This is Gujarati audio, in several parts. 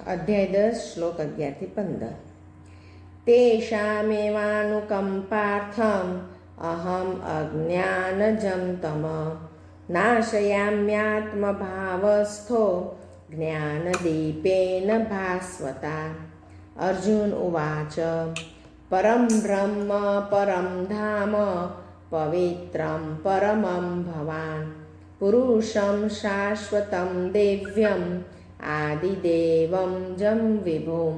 અધ્યાય 10 શ્લોક 11-15 તેષામેવાનુકંપાર્થમ અહમ અજ્ઞાનજં તમ નાશયામ્યાત્મભાવસ્થો જ્ઞાનદીપેન ભાસ્વતા. અર્જુન ઉવાચ પરમ બ્રહ્મ પરમ ધામ પવિત્રમ પરમં ભવાન પુરુષમ શાશ્વતમ દિવ્યમ આદિદેવમ જમ વિભુમ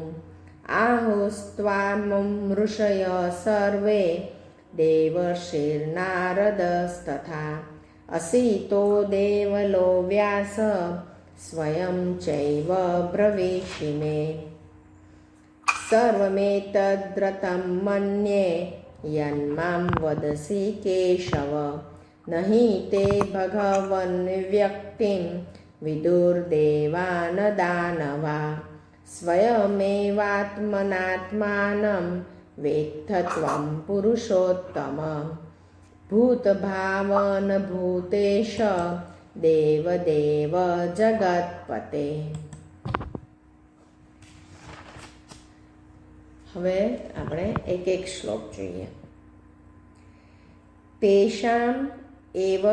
આહોસ્ત્વામૃષય સર્વે દેવર્ષિર્નારદસ્તથા અસીતો દેવલો વ્યાસ સ્વયં ચૈવ બ્રવીષિ મે. સર્વમેતદ્રतं મન્યે યન્માં વદસि કેશવ નહીં તે ભગવન વ્યક્તિં વિદુર્દેવાન દાનવા સ્વયમેવાત્મનાત્માनं વેત્થ ત્વં પુરુષોત્તમ ભૂતભાવન ભૂતેશ દેવદેવ જગત્પતે. હવે આપણે એક એક શ્લોક જોઈએ. તેષામ એવ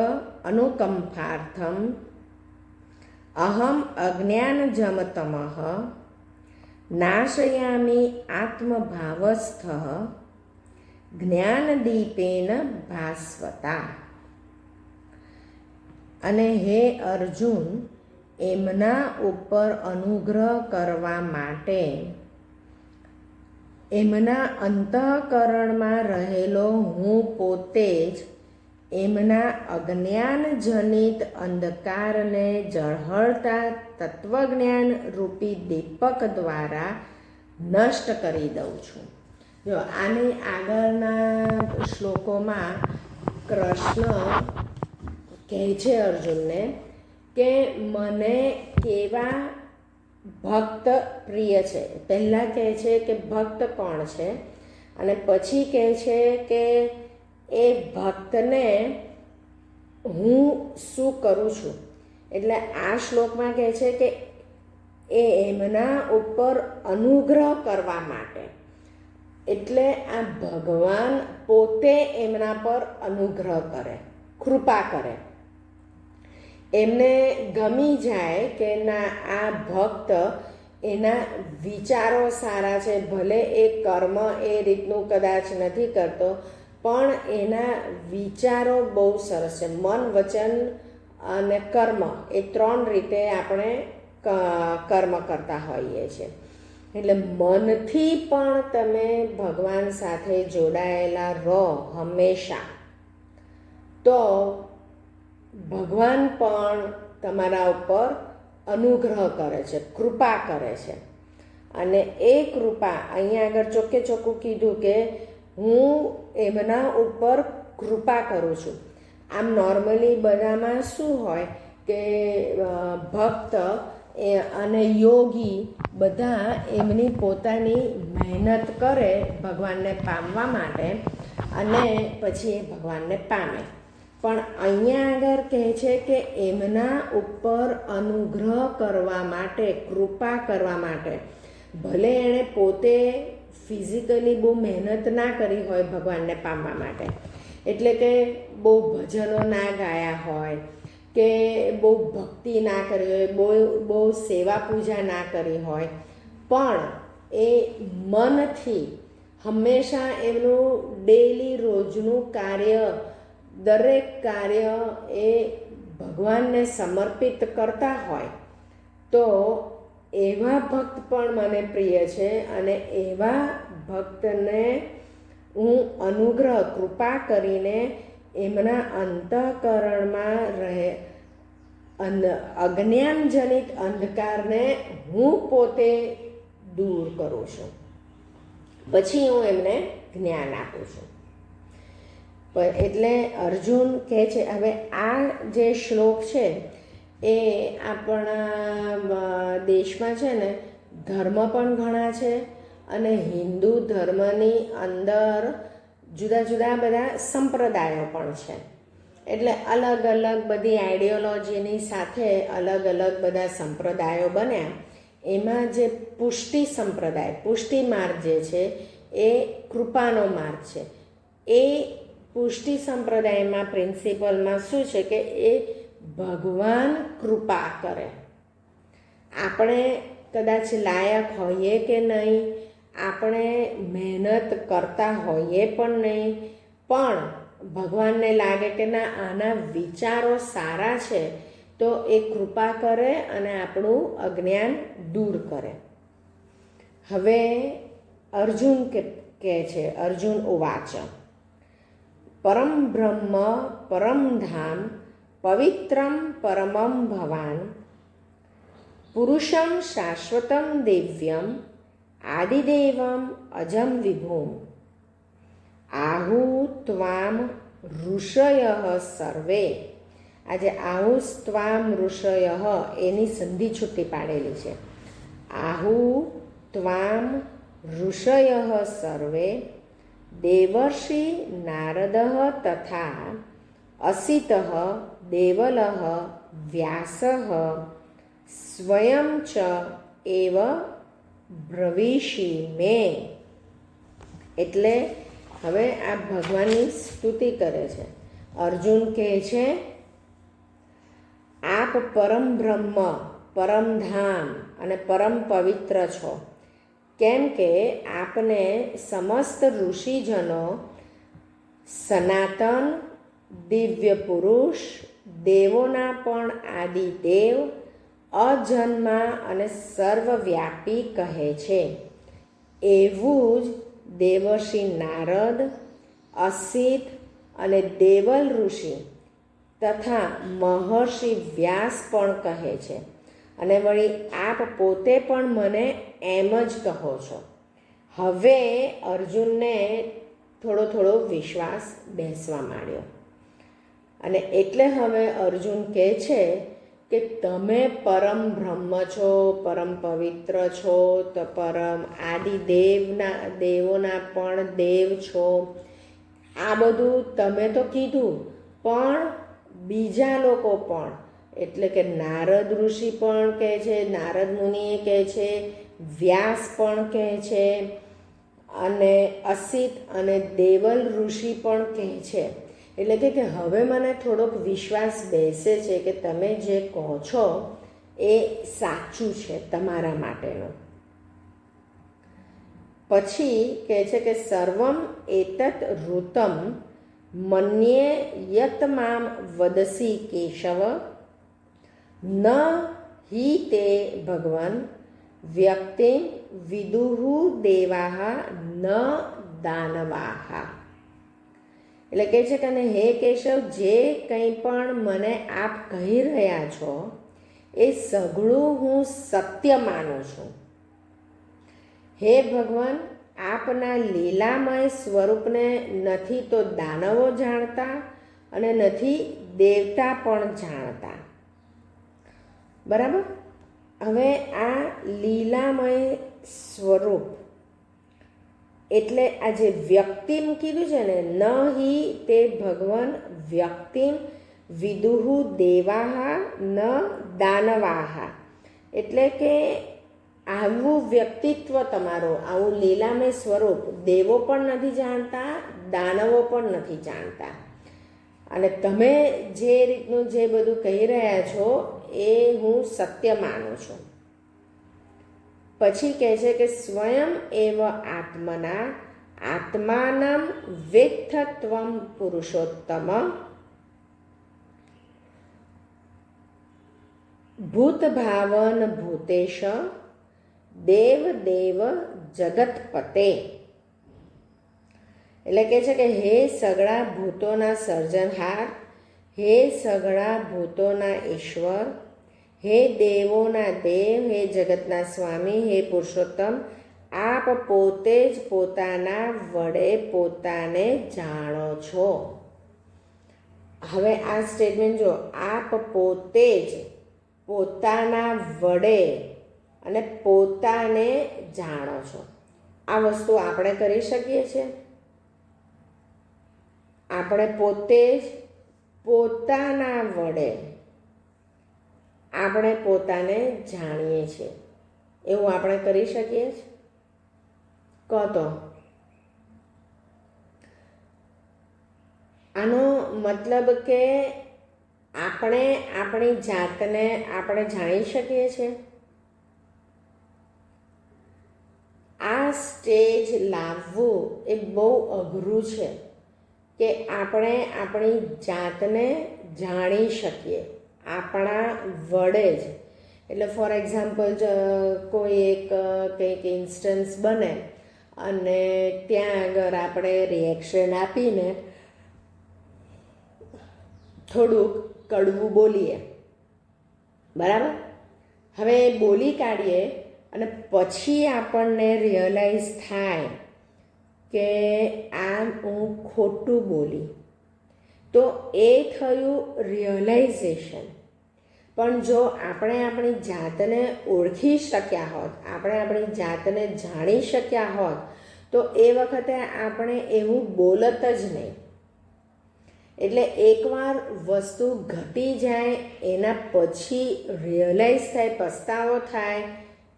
અનુકંપાર્થમ અહમ અજ્ઞાનજમ તમઃ નાશયામિ આત્મભાવસ્થ જ્ઞાનદીપેન ભાસ્વતા. અને હે અર્જુન, એમના ઉપર અનુગ્રહ કરવા માટે એમના અંતઃકરણમાં રહેલો હું પોતે જ એમના અજ્ઞાનજનિત અંધકારને ઝળહળતા તત્વજ્ઞાન રૂપી દીપક દ્વારા નષ્ટ કરી દઉં છું. જો આની આગળના શ્લોકોમાં કૃષ્ણ કહે છે અર્જુનને કે મને કેવા ભક્ત પ્રિય છે. પહેલાં કહે છે કે ભક્ત કોણ છે, અને પછી કહે છે કે એ ભક્તને હું શું કરું છું. એટલે આ શ્લોકમાં કહે છે કે એ એમના ઉપર અનુગ્રહ કરવા માટે, એટલે આ ભગવાન પોતે એમના પર અનુગ્રહ કરે, કૃપા કરે. એમને ગમી જાય કે ના, આ ભક્ત એના વિચારો સારા છે, ભલે એ કર્મ એ રીતનું કદાચ નથી કરતો, પણ એના વિચારો બહુ સરસ છે. મન, વચન અને કર્મ એ 3 રીતે આપણે કર્મ કરતા હોઈએ છીએ. એટલે મનથી પણ તમે ભગવાન સાથે જોડાયેલા રહો હંમેશા, તો ભગવાન પણ તમારા ઉપર અનુગ્રહ કરે છે, કૃપા કરે છે. અને એ કૃપા અહીંયા આગળ ચોખ્ખે ચોખ્ખું કીધું કે હું એમના ઉપર કૃપા કરું છું. આમ નોર્મલી બધામાં શું હોય કે ભક્ત અને યોગી બધા એમની પોતાની મહેનત કરે ભગવાનને પામવા માટે, અને પછી એ ભગવાનને પામે. પણ અહીંયા આગળ કહે છે કે એમના ઉપર અનુગ્રહ કરવા માટે, કૃપા કરવા માટે, ભલે એણે પોતે ફિઝિકલી બહુ મહેનત ના કરી હોય ભગવાનને પામવા માટે, એટલે કે બહુ ભજનો ના ગાયા હોય, કે બહુ ભક્તિ ના કરી હોય, બહુ સેવા પૂજા ના કરી હોય, પણ એ મનથી હંમેશા એમનું ડેલી રોજનું કાર્ય, દરેક કાર્ય એ ભગવાનને સમર્પિત કરતા હોય, તો એવા ભક્ત પણ મને પ્રિય છે. અને એવા ભક્તને હું અનુગ્રહ, કૃપા કરીને એમના અંતઃકરણમાં રહે અજ્ઞાનજનિત અંધકારને હું પોતે દૂર કરું છું, પછી હું એમને જ્ઞાન આપું છું. એટલે અર્જુન કહે છે, હવે આ જે શ્લોક છે એ આપણા દેશમાં છે ને ધર્મ પણ ઘણા છે, અને હિન્દુ ધર્મની અંદર જુદા જુદા બધા સંપ્રદાયો પણ છે. એટલે અલગ અલગ બધી આઈડિયોલોજીની સાથે અલગ અલગ બધા સંપ્રદાયો બન્યા. એમાં જે પુષ્ટિ સંપ્રદાય, પુષ્ટિ માર્ગ જે છે એ કૃપાનો માર્ગ છે. એ પુષ્ટિ સંપ્રદાયમાં પ્રિન્સિપલમાં શું છે કે એ ભગવાન કૃપા કરે. આપણે કદાચ લાયક હોઈએ કે નહીં, આપણે મહેનત કરતા હોઈએ પણ નહીં, પણ ભગવાનને લાગે કે ના આના વિચારો સારા છે તો એ કૃપા કરે અને આપણું અજ્ઞાન દૂર કરે. હવે અર્જુન કહે છે, અર્જુન ઉવાચ પરમ બ્રહ્મ પરમ ધામ પવિત્રમ પરમમ ભવાન પુરુષમ શાશ્વતમ દિવ્યમ આદિદેવમ અજમ વિભુમ આહુ ત્વામ ઋષય સર્વે. આજે આહુસ્ત્વામ ઋષય એની સંધિ છૂટી પાડેલી છે. આહુ ત્વામ ઋષય સર્વે દેવર્ષિ નારદ તથા અસિત દેવલ વ્યાસ સ્વયં ચ એવ બ્રવીષિ મે. એટલે હવે આ ભગવાનની સ્તુતિ કરે છે. અર્જુન કહે છે આપ પરમ બ્રહ્મ, પરમધામ અને પરમ પવિત્ર છો, કેમ કે આપને સમસ્ત ઋષિજનો સનાતન દિવ્ય પુરુષ, દેવોના પણ આદિદેવ, અજન્મા અને સર્વવ્યાપી કહે છે. એવું જ દેવર્ષિ નારદ, અસિત અને દેવલ ઋષિ તથા મહર્ષિ વ્યાસ પણ કહે છે. અને વળી આપ પોતે પણ મને એમ જ કહો છો. હવે અર્જુનને થોડો થોડો વિશ્વાસ બેસવા માંડ્યો અને એટલે હવે અર્જુન કહે છે કે તમે પરમ બ્રહ્મ છો, પરમ પવિત્ર છો, તો પરમ દેવોના પણ દેવ છો. આ બધું તમે તો કીધું, પણ બીજા લોકો પણ, એટલે કે નારદ ઋષિ પણ કહે છે, નારદ મુનિએ કહે છે, વ્યાસ પણ કહે છે અને અસિત અને દેવલ ઋષિ પણ કહે છે. એટલે કે હવે મને થોડોક વિશ્વાસ બેસે છે કે તમે જે કહો છો એ સાચું છે તમારા માટેનું. પછી કહે છે કે સર્વમ એતત ઋતમ મન્યે યત મામ વદસી કેશવ ન હિ તે ભગવન વ્યક્તિમ વિદુહુ દેવાહ ન દાનવાહ. એટલે કહે છે કે હે કેશવ, જે કંઈ પણ મને આપ કહી રહ્યા છો એ સઘળું હું સત્ય માનું છું. હે ભગવાન, આપના લીલામય સ્વરૂપને નથી તો દાનવો જાણતા અને નથી દેવતા પણ જાણતા. બરાબર. હવે આ લીલામય સ્વરૂપ એટલે આ જે વ્યક્તિમ કીધું છે ને, ન હિ તે ભગવાન વ્યક્તિમ વિદુહુ દેવાહ ન દાનવાહ. એટલે કે આવું વ્યક્તિત્વ તમારું, આવું લીલામય સ્વરૂપ દેવો પણ નથી જાણતા, દાનવો પણ નથી જાણતા. અને તમે જે રીતનું જે બધું કહી રહ્યા છો એ હું સત્ય માનું છું. પછી કહે છે કે સ્વયં એવ આત્મના આત્માનમ વેત્થત્વમ પુરુષોત્તમ ભૂતભાવન ભૂતેશ દેવ દેવ જગતપતે. એટલે કહે છે કે હે સગળા ભૂતોના સર્જનહાર, હે સગળા ભૂતોના ઈશ્વર, હે દેવોના દેવ, હે જગતના સ્વામી, હે પુરુષોત્તમ, આપ પોતે જ પોતાના વડે પોતાને જાણો છો. હવે આ સ્ટેટમેન્ટ જો, આપ પોતે જ પોતાના વડે અને પોતાને જાણો છો. આ વસ્તુ આપણે કરી શકીએ છીએ. આપણે પોતે જ પોતાના વડે આપણે પોતાને જાણીએ છીએ. એવું આપણે કરી શકીએ જ? કહો તો. આનો મતલબ કે આપણે આપણી જાતને આપણે જાણી શકીએ છીએ. આ સ્ટેજ લાવવું એ બહુ અઘરું છે કે આપણે આપણી જાતને જાણી શકીએ આપણા વડે જ. એટલે ફોર એક્ઝામ્પલ કોઈ એક કંઈક ઇન્સ્ટન્સ બને અને ત્યાં આગળ આપણે રિએક્શન આપીને થોડુંક કડવું બોલીએ, બરાબર? હવે બોલી કાઢીએ અને પછી આપણને રિયલાઇઝ થાય કે આ હું ખોટું બોલી, તો એ થયું રિયલાઇઝેશન. પણ જો આપણે આપણી જાતને ઓળખી શક્યા હોત, આપણે આપણી જાતને જાણી શક્યા હોત, તો એ વખતે આપણે એવું બોલત જ નહીં. એટલે એકવાર વસ્તુ ઘટી જાય એના પછી રિયલાઇઝ થાય, પસ્તાવો થાય,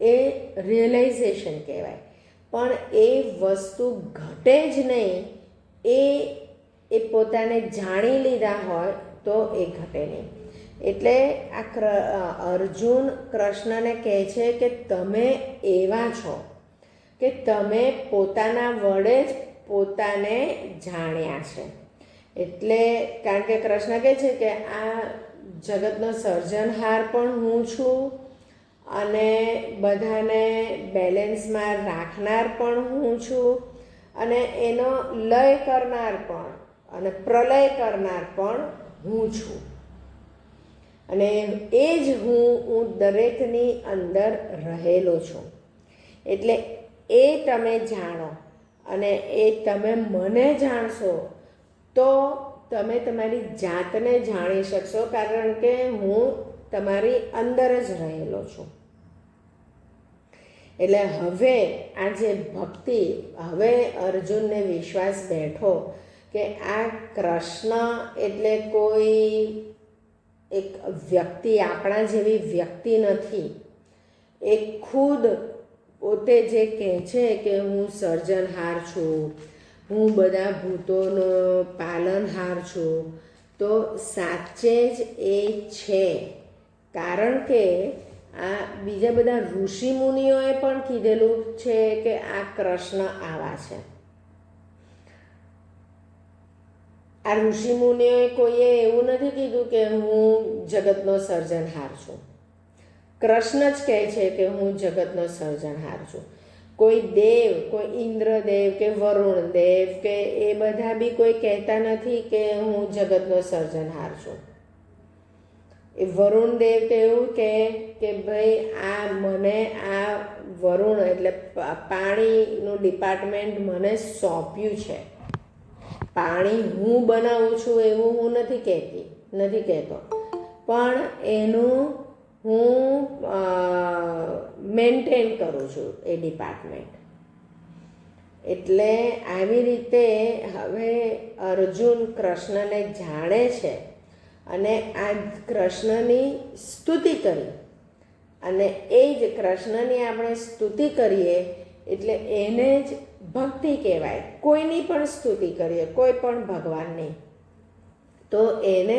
એ રિયલાઇઝેશન કહેવાય. પણ એ વસ્તુ ઘટે જ નહીં, એ પોતાને જાણી લીધા હોય તો એ ઘટે નહીં. એટલે આ અર્જુન કૃષ્ણને કહે છે કે તમે એવા છો કે તમે પોતાના વડે જ પોતાને જાણ્યા છે. એટલે કારણ કે કૃષ્ણ કહે છે કે આ જગતનો સર્જનહાર પણ હું છું અને બધાને બેલેન્સમાં રાખનાર પણ હું છું અને એનો લય કરનાર પણ અને પ્રલય કરનાર પણ હું છું. અને એ જ હું દરેકની અંદર રહેલો છું. એટલે એ તમે જાણો અને એ તમે મને જાણશો તો તમે તમારી જાતને જાણી શકશો, કારણ કે હું તમારી અંદર જ રહેલો છું. એટલે હવે આ જે ભક્તિ, હવે અર્જુનને વિશ્વાસ બેઠો કે આ કૃષ્ણ એટલે કોઈ એક વ્યક્તિ, આપણા જેવી વ્યક્તિ નથી. એ ખુદ પોતે જે કહે છે કે હું સર્જનહાર છું, હું બધા ભૂતોનો પાલનહાર છું, તો સાચે જ એ છે. કારણ કે આ બીજા બધા ઋષિ મુનિઓએ પણ કીધેલું છે કે આ કૃષ્ણ આવા છે. આ ઋષિ મુનિઓએ કોઈએ એવું નથી કીધું કે હું જગતનો સર્જનહાર છું. કૃષ્ણ જ કહે છે કે હું જગતનો સર્જનહાર છું. કોઈ દેવ, કોઈ ઇન્દ્રદેવ કે વરુણ દેવ કે એ બધા બી કોઈ કહેતા નથી કે હું જગતનો સર્જનહાર છું. એ વરુણ દેવ તો એવું કહે કે ભાઈ આ મને આ વરુણ એટલે પાણીનું ડિપાર્ટમેન્ટ મને સોંપ્યું છે. પાણી હું બનાવું છું એવું હું નથી કહેતો, પણ એનું હું મેન્ટેન કરું છું એ ડિપાર્ટમેન્ટ. એટલે આવી રીતે હવે અર્જુન કૃષ્ણને જાણે છે અને આ કૃષ્ણની સ્તુતિ કરી, અને એ જ કૃષ્ણની આપણે સ્તુતિ કરીએ એટલે એને જ ભક્તિ કહેવાય. કોઈની પણ સ્તુતિ કરીએ, કોઈ પણ ભગવાનની, તો એને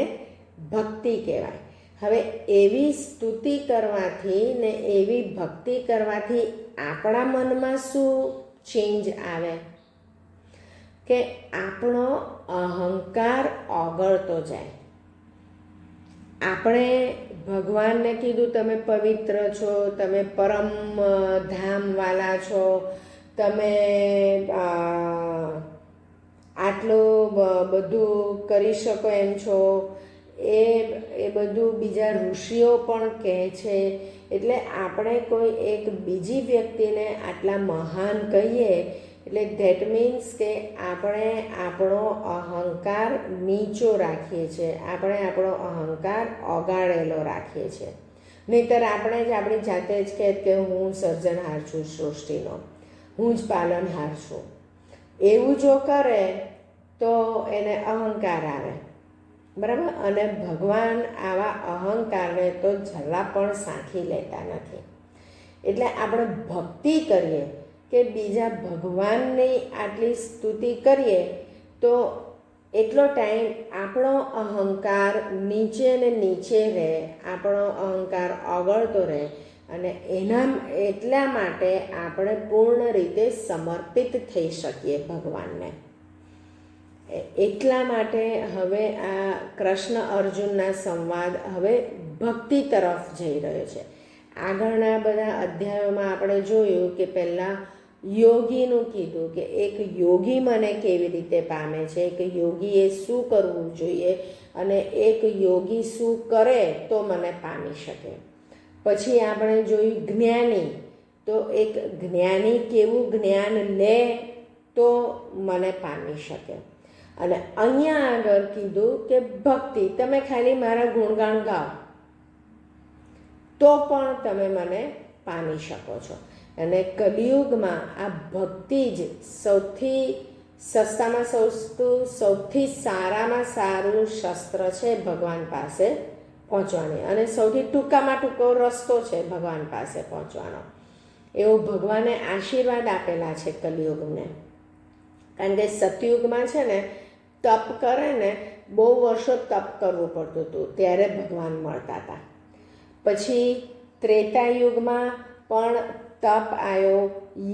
ભક્તિ કહેવાય. હવે એવી સ્તુતિ કરવાથી ને એવી ભક્તિ કરવાથી આપણા મનમાં શું ચેન્જ આવે કે આપણો અહંકાર ઓગળતો જાય. આપણે ભગવાનને કીધું તમે પવિત્ર છો, તમે પરમ ધામવાલા છો, તમે આટલું બધું કરી શકો એમ છો, એ બધું બીજા ઋષિઓ પણ કહે છે. એટલે આપણે કોઈ એક બીજી વ્યક્તિને આટલા મહાન કહીએ એટલે ધેટ મીન્સ કે આપણે આપણો અહંકાર નીચો રાખીએ છીએ, આપણે આપણો અહંકાર ઓગાળેલો રાખીએ છીએ. નહીંતર આપણે જ આપણી જાતે જ કહે કે હું સર્જનહાર છું સૃષ્ટિનો, હું જ પાલનહાર છું. એવું જો કરે તો એને અહંકાર આવે, બરાબર? અને ભગવાન આવા અહંકારને તો જરા પણ સાંખી લેતા નથી. એટલે આપણે ભક્તિ કરીએ કે બીજા ભગવાનની આટલી સ્તુતિ કરીએ તો એટલો ટાઈમ આપણો અહંકાર નીચે ને નીચે રહે, આપણો અહંકાર ઓગળતો રહે અને એટલા માટે આપણે પૂર્ણ રીતે સમર્પિત થઈ શકીએ ભગવાનને. એટલા માટે હવે આ કૃષ્ણ અર્જુનના સંવાદ હવે ભક્તિ તરફ જઈ રહ્યો છે. આગળના બધા અધ્યાયોમાં આપણે જોયું કે પહેલાં યોગીનું કીધું કે એક યોગી મને કેવી રીતે પામે છે, કે યોગીએ શું કરવું જોઈએ અને એક યોગી શું કરે તો મને પામી શકે. પછી આપણે જોયું જ્ઞાની, તો એક જ્ઞાની કેવું જ્ઞાન લે તો મને પામી શકે. અને અહીંયા આગળ કીધું કે ભક્તિ, તમે ખાલી મારા ગુણગાન ગાઓ તો પણ તમે મને પામી શકો છો. અને કલિયુગમાં આ ભક્તિ જ સૌથી સસ્તામાં સસ્તું, સૌથી સારામાં સારું શસ્ત્ર છે ભગવાન પાસે પહોંચવાની, અને સૌથી ટૂંકામાં ટૂંકો રસ્તો છે ભગવાન પાસે પહોંચવાનો. એવો ભગવાને આશીર્વાદ આપેલા છે કલિયુગને. કારણ કે સતયુગમાં છે ને તપ કરે ને બહુ વર્ષો તપ કરવું પડતું હતું, ત્યારે ભગવાન મળતા હતા. પછી ત્રેતાયુગમાં પણ તપ આવ્યો,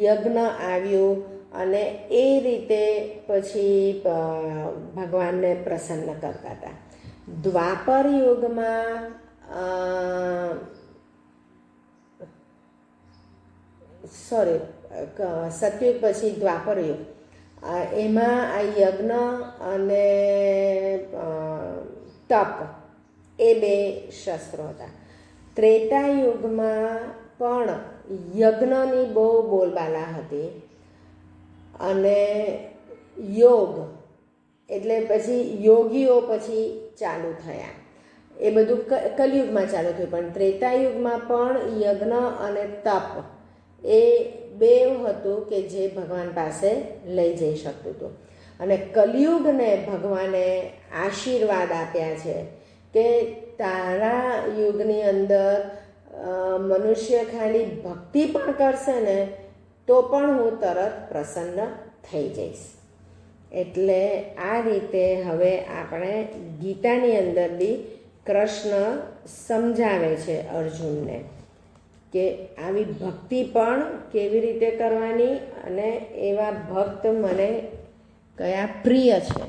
યજ્ઞ આવ્યું અને એ રીતે પછી ભગવાનને પ્રસન્ન કરતા હતા. દ્વાપર યુગમાં સતયુગ પછી દ્વાપર યુગ, એમાં આ યજ્ઞ અને તપ એ બે શસ્ત્રો હતા. ત્રેતાયુગમાં પણ યજ્ઞની બહુ બોલબાલા હતી અને યોગ, એટલે પછી યોગીઓ પછી ચાલુ થયા. એ બધું કલિયુગમાં ચાલુ થયું, પણ ત્રેતાયુગમાં પણ યજ્ઞ અને તપ એ બે હતું કે જે ભગવાન પાસે લઈ જઈ શકતું હતું. અને કલિયુગને ભગવાને આશીર્વાદ આપ્યા છે કે તારા યુગની અંદર મનુષ્ય ખાલી ભક્તિ પણ કરશે ને તો પણ હું તરત પ્રસન્ન થઈ જઈશ. એટલે આ રીતે હવે આપણે ગીતાની અંદર બી કૃષ્ણ સમજાવે છે અર્જુનને કે આવી ભક્તિ પણ કેવી રીતે કરવાની અને એવા ભક્ત મને કયા પ્રિય છે.